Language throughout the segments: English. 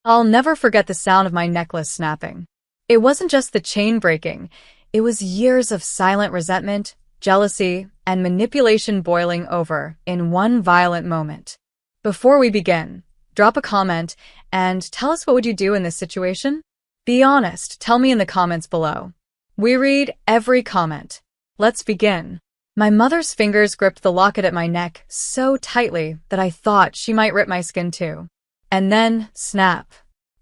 I'll never forget the sound of my necklace snapping. It wasn't just the chain breaking, it was years of silent resentment, jealousy, and manipulation boiling over in one violent moment. Before we begin, drop a comment and tell us, what would you do in this situation? Be honest, tell me in the comments below. We read every comment. Let's begin. My mother's fingers gripped the locket at my neck so tightly that I thought she might rip my skin too. And then, snap.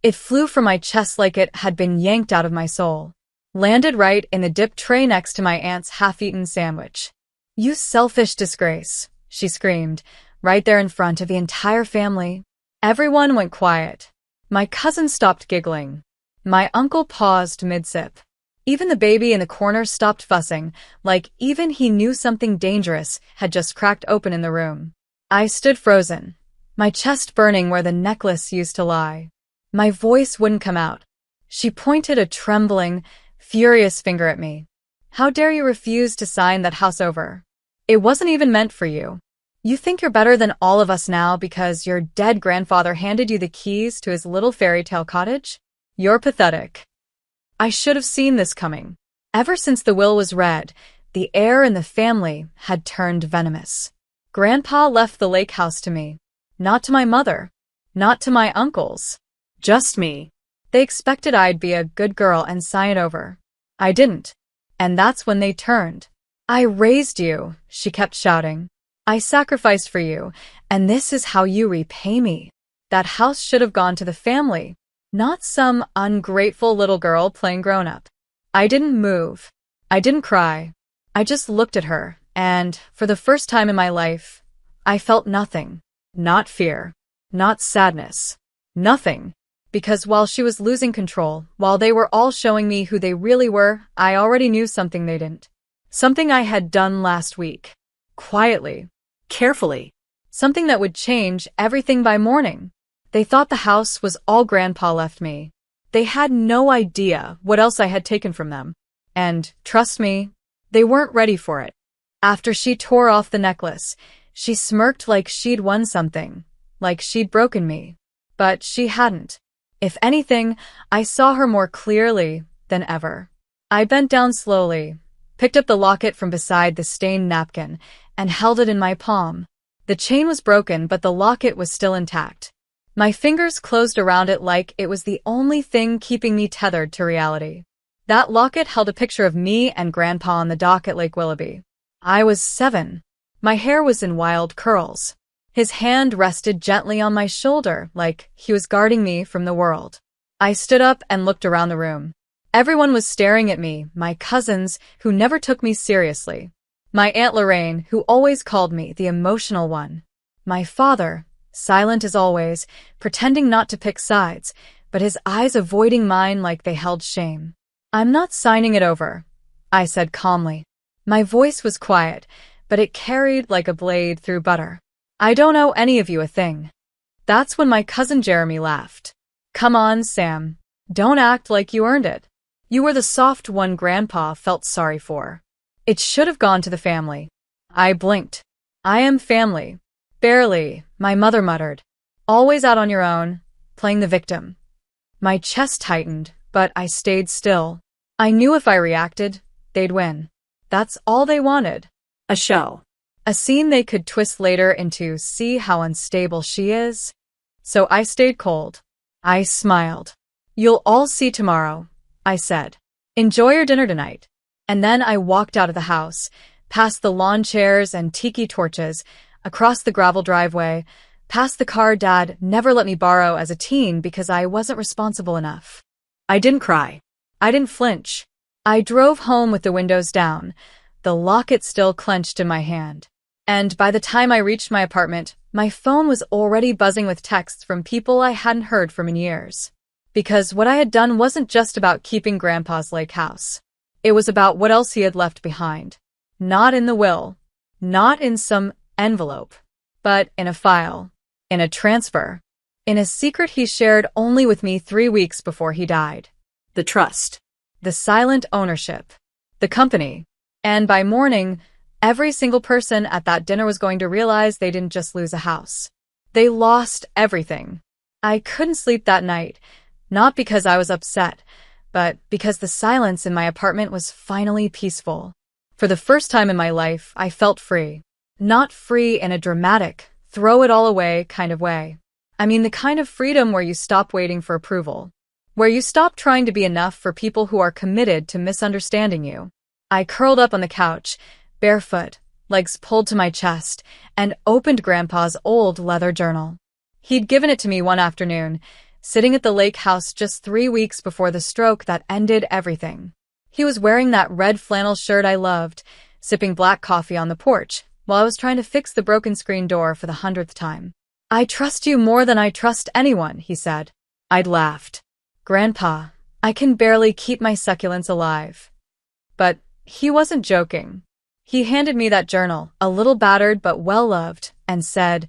It flew from my chest like it had been yanked out of my soul. Landed right in the dip tray next to my aunt's half-eaten sandwich. "You selfish disgrace," she screamed, right there in front of the entire family. Everyone went quiet. My cousin stopped giggling. My uncle paused mid-sip. Even the baby in the corner stopped fussing, like even he knew something dangerous had just cracked open in the room. I stood frozen, my chest burning where the necklace used to lie. My voice wouldn't come out. She pointed a trembling, furious finger at me. "How dare you refuse to sign that house over? It wasn't even meant for you. You think you're better than all of us now because your dead grandfather handed you the keys to his little fairy tale cottage? You're pathetic." I should have seen this coming. Ever since the will was read, the air in the family had turned venomous. Grandpa left the lake house to me. Not to my mother. Not to my uncles. Just me. They expected I'd be a good girl and sign it over. I didn't. And that's when they turned. "I raised you," she kept shouting. "I sacrificed for you, and this is how you repay me." That house should have gone to the family, not some ungrateful little girl playing grown-up. I didn't move. I didn't cry. I just looked at her, and, for the first time in my life, I felt nothing. Not fear. Not sadness. Nothing. Because while she was losing control, while they were all showing me who they really were, I already knew something they didn't. Something I had done last week. Quietly. Carefully. Something that would change everything by morning. They thought the house was all Grandpa left me. They had no idea what else I had taken from them. And, trust me, they weren't ready for it. After she tore off the necklace, she smirked like she'd won something, like she'd broken me. But she hadn't. If anything, I saw her more clearly than ever. I bent down slowly, picked up the locket from beside the stained napkin, and held it in my palm. The chain was broken, but the locket was still intact. My fingers closed around it like it was the only thing keeping me tethered to reality. That locket held a picture of me and Grandpa on the dock at Lake Willoughby. I was 7. My hair was in wild curls. His hand rested gently on my shoulder, like he was guarding me from the world. I stood up and looked around the room. Everyone was staring at me, my cousins, who never took me seriously. My Aunt Lorraine, who always called me the emotional one. My father, silent as always, pretending not to pick sides, but his eyes avoiding mine like they held shame. "I'm not signing it over," I said calmly. My voice was quiet, but it carried like a blade through butter. "I don't owe any of you a thing." That's when my cousin Jeremy laughed. "Come on, Sam. Don't act like you earned it. You were the soft one Grandpa felt sorry for. It should have gone to the family." I blinked. "I am family." "Barely," my mother muttered. "Always out on your own, playing the victim." My chest tightened, but I stayed still. I knew if I reacted, they'd win. That's all they wanted. A show. A scene they could twist later into "see how unstable she is." So I stayed cold. I smiled. "You'll all see tomorrow," I said. "Enjoy your dinner tonight." And then I walked out of the house, past the lawn chairs and tiki torches, across the gravel driveway, past the car Dad never let me borrow as a teen because I wasn't responsible enough. I didn't cry. I didn't flinch. I drove home with the windows down, the locket still clenched in my hand. And by the time I reached my apartment, my phone was already buzzing with texts from people I hadn't heard from in years. Because what I had done wasn't just about keeping Grandpa's lake house. It was about what else he had left behind. Not in the will. Not in some envelope. But in a file. In a transfer. In a secret he shared only with me 3 weeks before he died. The trust. The silent ownership. The company. And by morning, every single person at that dinner was going to realize they didn't just lose a house. They lost everything. I couldn't sleep that night, not because I was upset, but because the silence in my apartment was finally peaceful. For the first time in my life, I felt free. Not free in a dramatic, throw it all away kind of way. I mean the kind of freedom where you stop waiting for approval. Where you stop trying to be enough for people who are committed to misunderstanding you. I curled up on the couch, barefoot, legs pulled to my chest, and opened Grandpa's old leather journal. He'd given it to me one afternoon, sitting at the lake house just 3 weeks before the stroke that ended everything. He was wearing that red flannel shirt I loved, sipping black coffee on the porch, while I was trying to fix the broken screen door for the 100th time. "I trust you more than I trust anyone," he said. I'd laughed. "Grandpa, I can barely keep my succulents alive." But he wasn't joking. He handed me that journal, a little battered but well-loved, and said,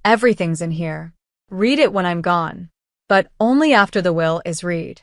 "Everything's in here. Read it when I'm gone. But only after the will is read."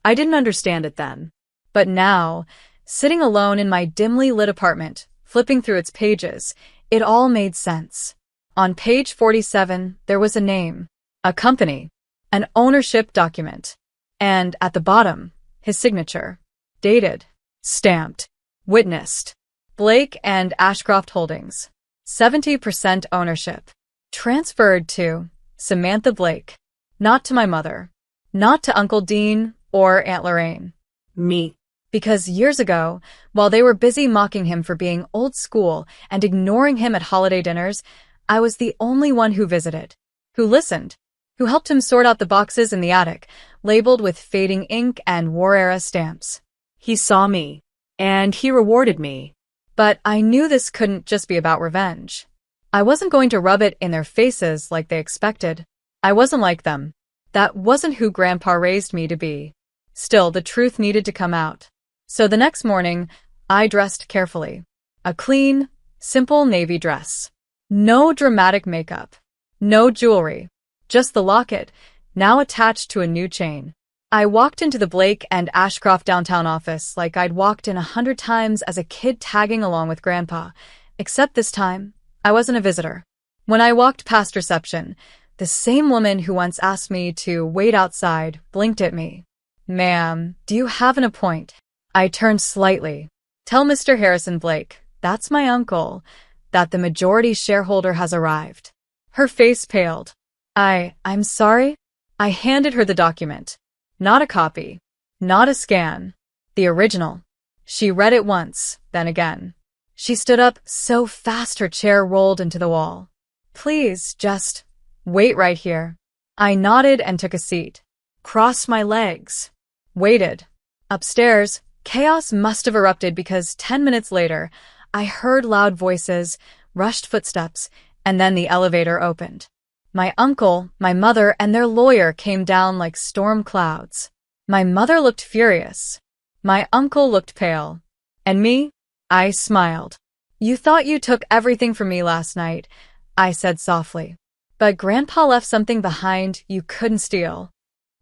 I didn't understand it then. But now, sitting alone in my dimly lit apartment, flipping through its pages, it all made sense. On page 47, there was a name, a company, an ownership document, and at the bottom, his signature. Dated, stamped, witnessed. Blake and Ashcroft Holdings. 70% ownership. Transferred to Samantha Blake. Not to my mother. Not to Uncle Dean or Aunt Lorraine. Me. Because years ago, while they were busy mocking him for being old school and ignoring him at holiday dinners, I was the only one who visited, who listened, who helped him sort out the boxes in the attic, labeled with fading ink and war-era stamps. He saw me, and he rewarded me. But I knew this couldn't just be about revenge. I wasn't going to rub it in their faces like they expected. I wasn't like them. That wasn't who Grandpa raised me to be. Still, the truth needed to come out. So the next morning, I dressed carefully. A clean, simple navy dress. No dramatic makeup. No jewelry. Just the locket, now attached to a new chain. I walked into the Blake and Ashcroft downtown office like I'd walked in 100 times as a kid tagging along with Grandpa, except this time, I wasn't a visitor. When I walked past reception, the same woman who once asked me to wait outside blinked at me. "Ma'am, do you have an appointment?" I turned slightly. "Tell Mr. Harrison Blake, that's my uncle, that the majority shareholder has arrived." Her face paled. I'm sorry?" I handed her the document. Not a copy. Not a scan. The original. She read it once, then again. She stood up so fast her chair rolled into the wall. "Please, just wait right here." I nodded and took a seat. Crossed my legs. Waited. Upstairs, chaos must have erupted because 10 minutes later, I heard loud voices, rushed footsteps, and then the elevator opened. My uncle, my mother, and their lawyer came down like storm clouds. My mother looked furious. My uncle looked pale. And me? I smiled. "You thought you took everything from me last night," I said softly. "But Grandpa left something behind you couldn't steal."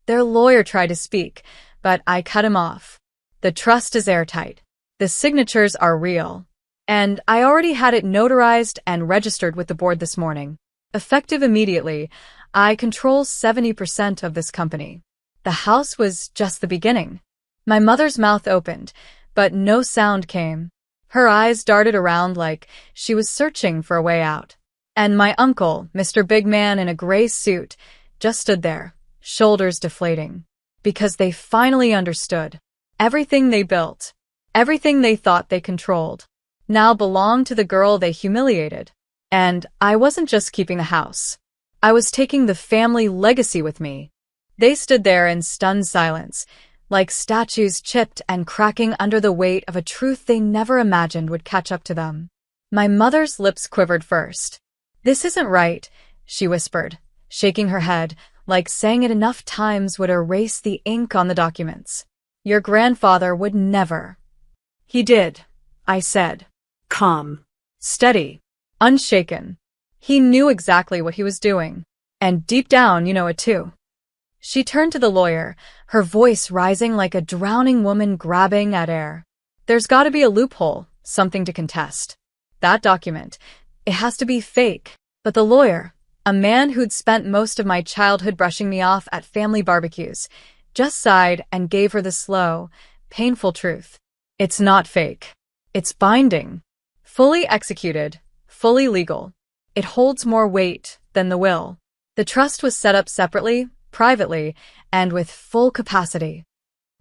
Their lawyer tried to speak, but I cut him off. "The trust is airtight. The signatures are real. And I already had it notarized and registered with the board this morning. Effective immediately, I control 70% of this company." The house was just the beginning. My mother's mouth opened, but no sound came. Her eyes darted around like she was searching for a way out. And my uncle, Mr. Big Man in a gray suit, just stood there, shoulders deflating. Because they finally understood. Everything they built, everything they thought they controlled, now belonged to the girl they humiliated. And I wasn't just keeping the house. I was taking the family legacy with me. They stood there in stunned silence, like statues chipped and cracking under the weight of a truth they never imagined would catch up to them. My mother's lips quivered first. "This isn't right," she whispered, shaking her head, like saying it enough times would erase the ink on the documents. "Your grandfather would never." "He did," I said. Calm. Steady. Unshaken. He knew exactly what he was doing. And deep down, you know it too. She turned to the lawyer, her voice rising like a drowning woman grabbing at air. "There's got to be a loophole, something to contest. That document, it has to be fake." But the lawyer, A man who'd spent most of my childhood brushing me off at family barbecues just sighed and gave her the slow, painful truth. It's not fake. It's binding. Fully executed, fully legal. It holds more weight than the will. The trust was set up separately, privately, and with full capacity.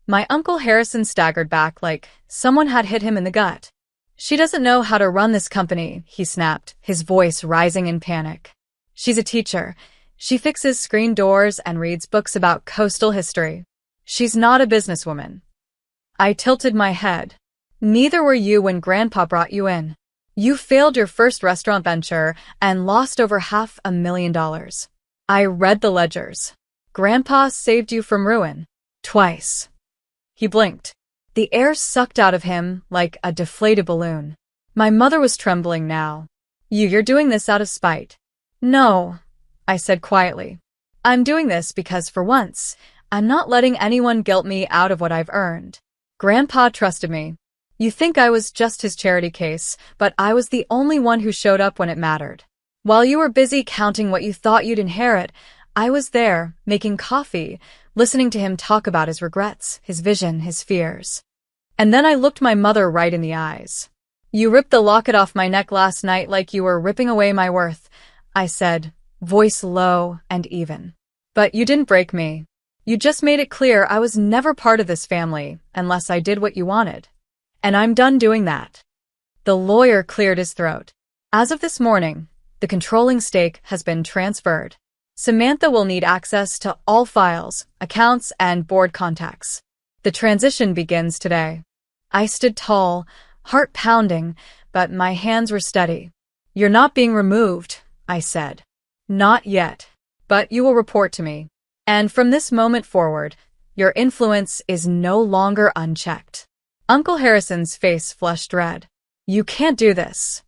My Uncle Harrison staggered back like someone had hit him in the gut. She doesn't know how to run this company, he snapped, his voice rising in panic. She's a teacher. She fixes screen doors and reads books about coastal history. She's not a businesswoman. I tilted my head. Neither were you when Grandpa brought you in. You failed your first restaurant venture and lost over $500,000. I read the ledgers. Grandpa saved you from ruin. Twice. He blinked. The air sucked out of him like a deflated balloon. My mother was trembling now. You're doing this out of spite. No, I said quietly. I'm doing this because for once, I'm not letting anyone guilt me out of what I've earned. Grandpa trusted me. You think I was just his charity case, but I was the only one who showed up when it mattered. While you were busy counting what you thought you'd inherit, I was there, making coffee, listening to him talk about his regrets, his vision, his fears. And then I looked my mother right in the eyes. You ripped the locket off my neck last night like you were ripping away my worth, I said, voice low and even. But you didn't break me. You just made it clear I was never part of this family unless I did what you wanted. And I'm done doing that. The lawyer cleared his throat. As of this morning, the controlling stake has been transferred. Samantha will need access to all files, accounts, and board contacts. The transition begins today. I stood tall, heart pounding, but my hands were steady. You're not being removed, I said. Not yet. But you will report to me. And from this moment forward, your influence is no longer unchecked. Uncle Harrison's face flushed red. You can't do this.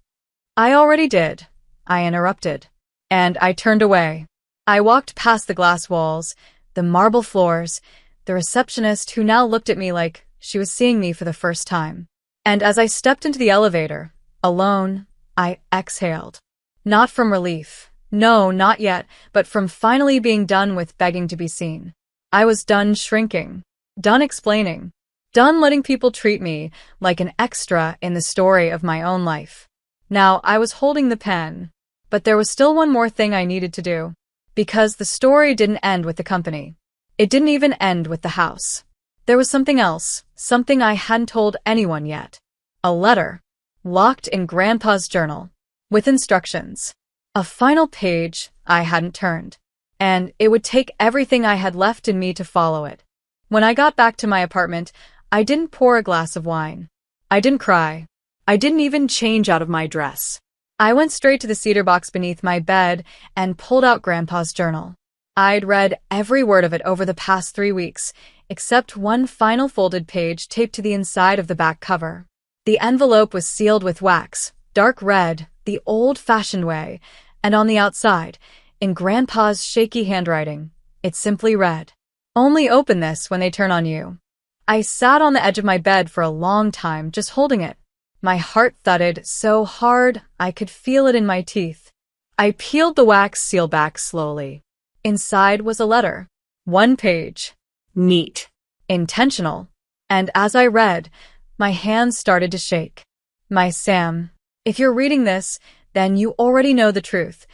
I already did, I interrupted. And I turned away. I walked past the glass walls, the marble floors, the receptionist who now looked at me like she was seeing me for the first time. And as I stepped into the elevator, alone, I exhaled. Not from relief. No, not yet, but from finally being done with begging to be seen. I was done shrinking, done explaining, done letting people treat me like an extra in the story of my own life. Now, I was holding the pen, but there was still one more thing I needed to do. Because the story didn't end with the company. It didn't even end with the house. There was something else, something I hadn't told anyone yet. A letter, locked in Grandpa's journal, with instructions. A final page I hadn't turned. And it would take everything I had left in me to follow it. When I got back to my apartment, I didn't pour a glass of wine. I didn't cry. I didn't even change out of my dress. I went straight to the cedar box beneath my bed and pulled out Grandpa's journal. I'd read every word of it over the past 3 weeks, except one final folded page taped to the inside of the back cover. The envelope was sealed with wax, dark red, the old-fashioned way, and on the outside, in Grandpa's shaky handwriting, it simply read, "Only open this when they turn on you." I sat on the edge of my bed for a long time, just holding it. My heart thudded so hard I could feel it in my teeth. I peeled the wax seal back slowly. Inside was a letter. 1 page. Neat. Intentional. And as I read, my hands started to shake. My Sam, if you're reading this, then you already know the truth.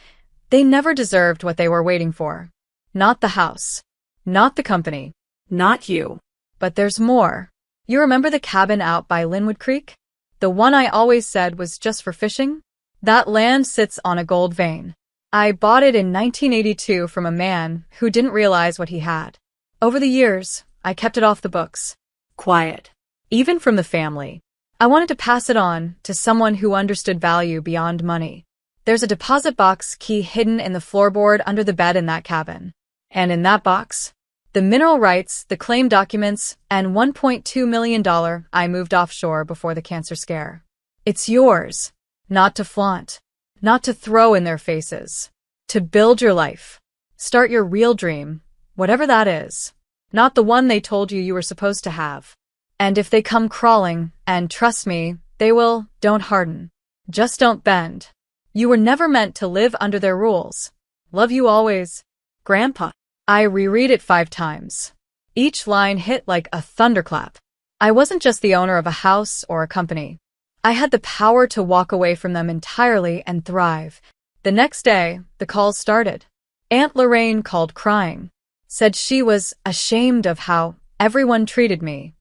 They never deserved what they were waiting for. Not the house. Not the company. Not you. But there's more. You remember the cabin out by Linwood Creek? The one I always said was just for fishing? That land sits on a gold vein. I bought it in 1982 from a man who didn't realize what he had. Over the years, I kept it off the books. Quiet. Even from the family. I wanted to pass it on to someone who understood value beyond money. There's a deposit box key hidden in the floorboard under the bed in that cabin. And in that box, the mineral rights, the claim documents, and $1.2 million I moved offshore before the cancer scare. It's yours. Not to flaunt. Not to throw in their faces. To build your life. Start your real dream, whatever that is. Not the one they told you were supposed to have. And if they come crawling, and trust me, they will, don't harden. Just don't bend. You were never meant to live under their rules. Love you always, Grandpa. I reread it 5 times. Each line hit like a thunderclap. I wasn't just the owner of a house or a company. I had the power to walk away from them entirely and thrive. The next day, the calls started. Aunt Lorraine called crying. Said she was ashamed of how everyone treated me.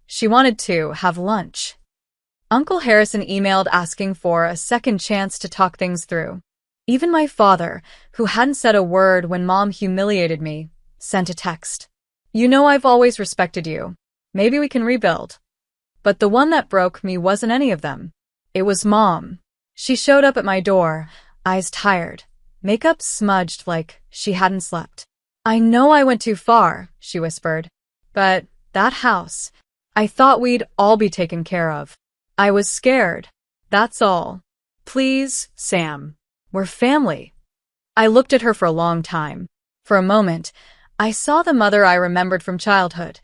She wanted to have lunch. Uncle Harrison emailed asking for a second chance to talk things through. Even my father, who hadn't said a word when Mom humiliated me, sent a text. You know I've always respected you. Maybe we can rebuild. But the one that broke me wasn't any of them. It was Mom. She showed up at my door, eyes tired, makeup smudged like she hadn't slept. I know I went too far, she whispered. But that house, I thought we'd all be taken care of. I was scared. That's all. Please, Sam. We're family. I looked at her for a long time. For a moment, I saw the mother I remembered from childhood,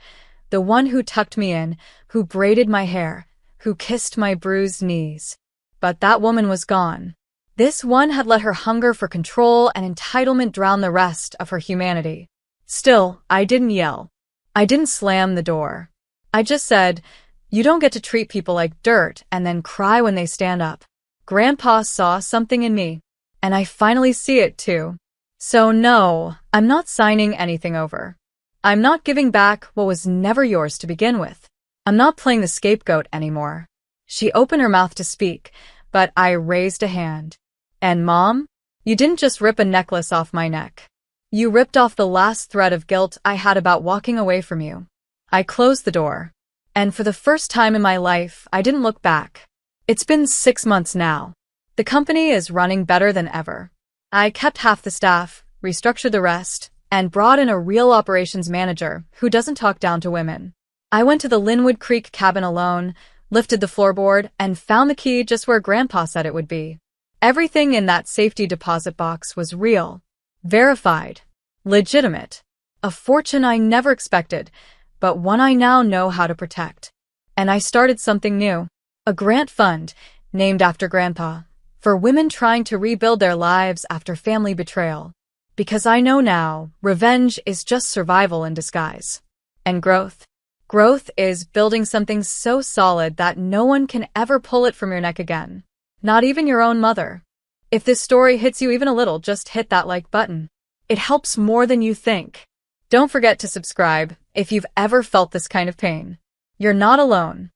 the one who tucked me in, who braided my hair, who kissed my bruised knees. But that woman was gone. This one had let her hunger for control and entitlement drown the rest of her humanity. Still, I didn't yell. I didn't slam the door. I just said, you don't get to treat people like dirt and then cry when they stand up. Grandpa saw something in me, and I finally see it too. So no, I'm not signing anything over. I'm not giving back what was never yours to begin with. I'm not playing the scapegoat anymore. She opened her mouth to speak, but I raised a hand. And Mom, you didn't just rip a necklace off my neck. You ripped off the last thread of guilt I had about walking away from you. I closed the door. And for the first time in my life, I didn't look back. It's been 6 months now. The company is running better than ever. I kept half the staff, restructured the rest, and brought in a real operations manager who doesn't talk down to women. I went to the Linwood Creek cabin alone, lifted the floorboard, and found the key just where Grandpa said it would be. Everything in that safety deposit box was real, verified, legitimate. A fortune I never expected, but one I now know how to protect. And I started something new. A grant fund, named after Grandpa, for women trying to rebuild their lives after family betrayal. Because I know now, revenge is just survival in disguise. And growth. Growth is building something so solid that no one can ever pull it from your neck again. Not even your own mother. If this story hits you even a little, just hit that like button. It helps more than you think. Don't forget to subscribe if you've ever felt this kind of pain. You're not alone.